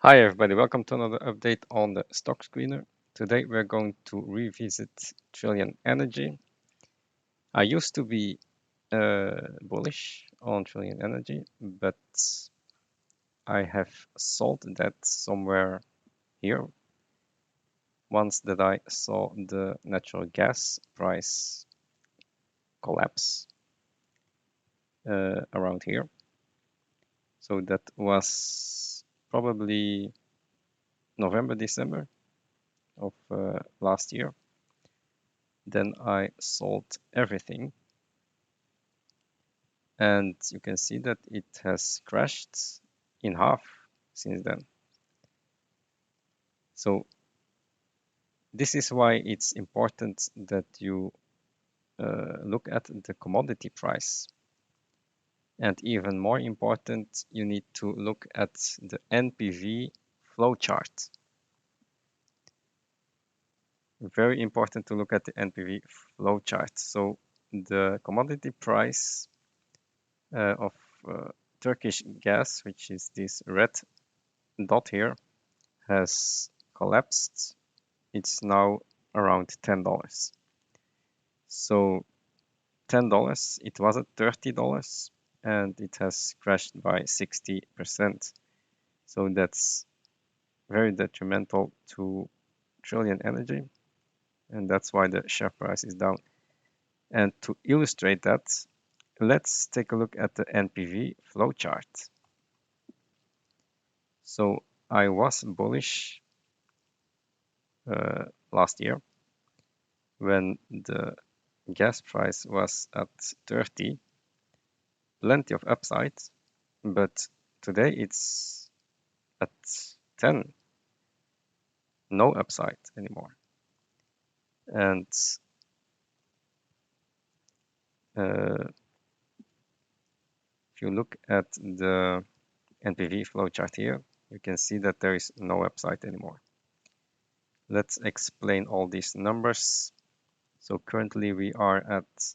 Hi everybody, welcome to another update on the stock screener. Today we're going to revisit Trillion Energy. I used to be bullish on Trillion Energy, but I have sold that somewhere here once that I saw the natural gas price collapse around here. So that was probably November, December of last year. Then I sold everything, and you can see that it has crashed in half since then. So this is why it's important that you look at the commodity price. And even more important, you need to look at the NPV flowchart. Very important to look at the NPV flowchart. So the commodity price of Turkish gas, which is this red dot here, has collapsed. It's now around $10. So $10, it was at $30 and it has crashed by 60%. So that's very detrimental to Trillion Energy, and that's why the share price is down. And to illustrate that, let's take a look at the NPV flowchart. So I was bullish last year when the gas price was at 30, plenty of upside, but today it's at 10, no upside anymore. And if you look at the NPV flowchart here, you can see that there is no upside anymore. Let's explain all these numbers. So currently we are at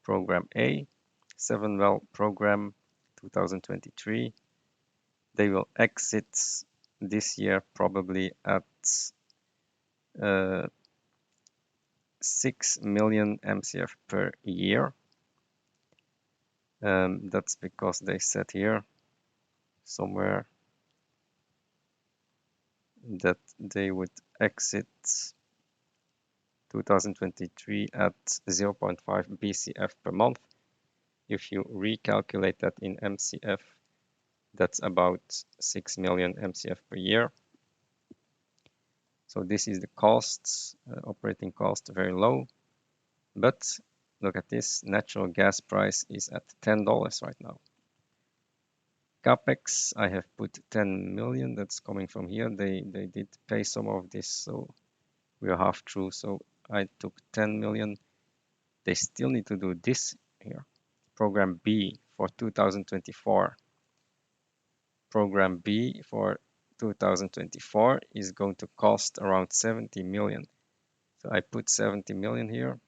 program A, 7-well program 2023. They will exit this year probably at 6 million MCF per year. That's because they said here somewhere that they would exit 2023 at 0.5 BCF per month. If you recalculate that in MCF, that's about 6 million MCF per year. So this is the costs, operating cost, very low. But look at this, natural gas price is at $10 right now. CapEx, I have put 10 million, that's coming from here. They did pay some of this, so we are half through. So I took 10 million. They still need to do this here. Program B for 2024. Program B for 2024 is going to cost around 70 million. So I put 70 million here.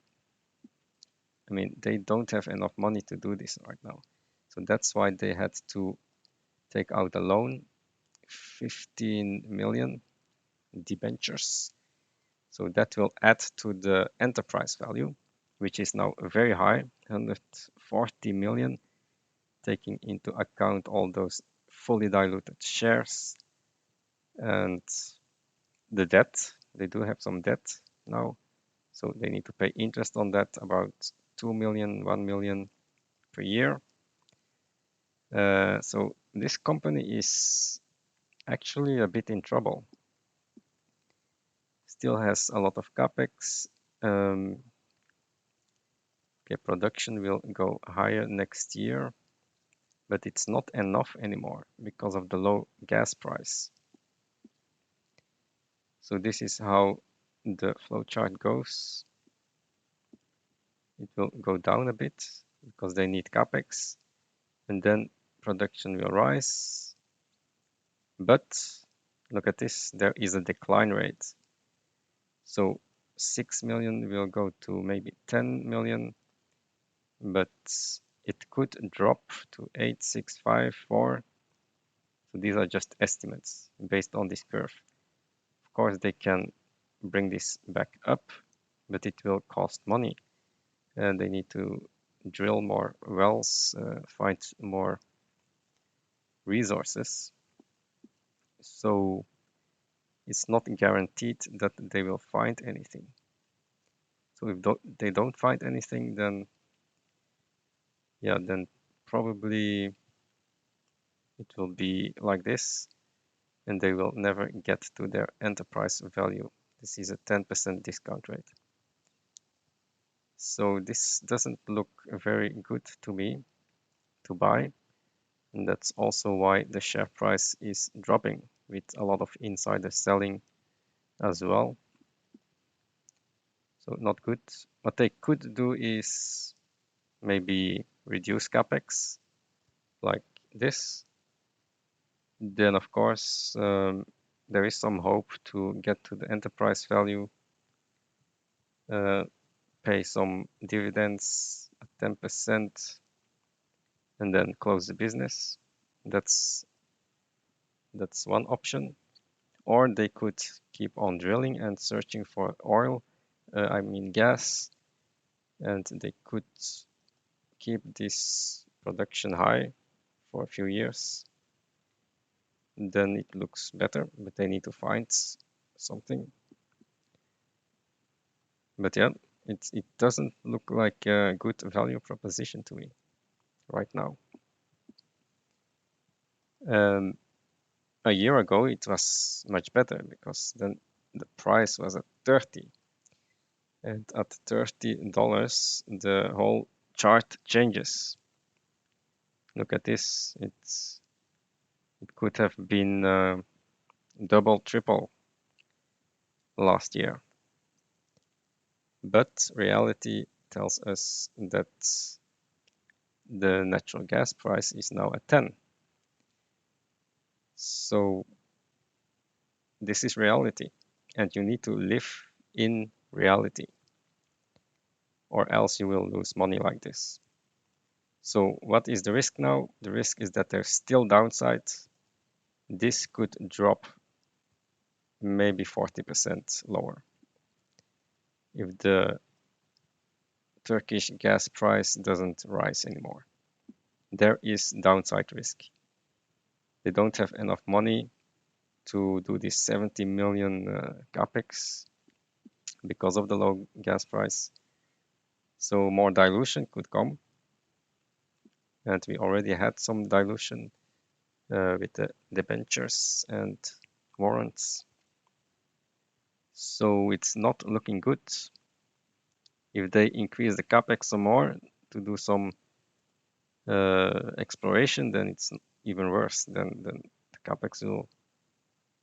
I mean, they don't have enough money to do this right now. So that's why they had to take out a loan, 15 million debentures. So that will add to the enterprise value, which is now very high, 140 million, taking into account all those fully diluted shares and the debt. They do have some debt now, so they need to pay interest on that, about 2 million, 1 million per year. So this company is actually a bit in trouble. Still has a lot of capex. Okay, production will go higher next year, but it's not enough anymore because of the low gas price. So this is how the flowchart goes. It will go down a bit because they need capex, and then production will rise. But look at this, there is a decline rate. So 6 million will go to maybe 10 million, but it could drop to 8,654. So So these are just estimates based on this curve. Of course, they can bring this back up, but it will cost money. And they need to drill more wells, find more resources. So it's not guaranteed that they will find anything. So if they don't find anything, then yeah, then probably it will be like this, and they will never get to their enterprise value. This is a 10% discount rate. So this doesn't look very good to me to buy. And that's also why the share price is dropping, with a lot of insider selling as well. So not good. What they could do is maybe reduce capex like this. Then of course there is some hope to get to the enterprise value, pay some dividends at 10%, and then close the business. That's one option. Or they could keep on drilling and searching for oil, I mean gas, and they could keep this production high for a few years. Then it looks better, but they need to find something. But yeah, it doesn't look like a good value proposition to me right now. A year ago it was much better, because then the price was at 30, and at $30 the whole chart changes. Look at this. It could have been double, triple last year. But reality tells us that the natural gas price is now at 10. So this is reality, and you need to live in reality, or else you will lose money like this. So what is the risk now? The risk is that there's still downside. This could drop maybe 40% lower if the Turkish gas price doesn't rise anymore. There is downside risk. They don't have enough money to do this 70 million capex because of the low gas price. So more dilution could come, and we already had some dilution with the debentures and warrants. So it's not looking good. If they increase the capex some more to do some exploration, then it's even worse. Then the capex will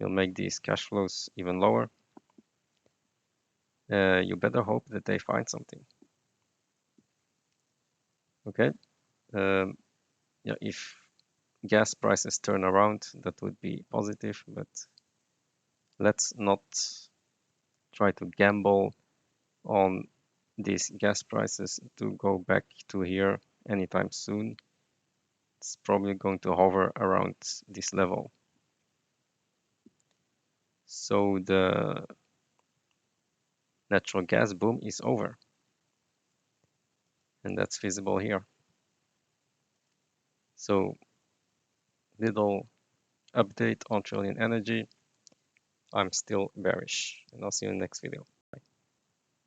make these cash flows even lower. You better hope that they find something. Okay. Yeah, if gas prices turn around, that would be positive, but let's not try to gamble on these gas prices to go back to here anytime soon. It's probably going to hover around this level. So the natural gas boom is over, and that's visible here. So little update on Trillion Energy. I'm still bearish, and I'll see you in the next video.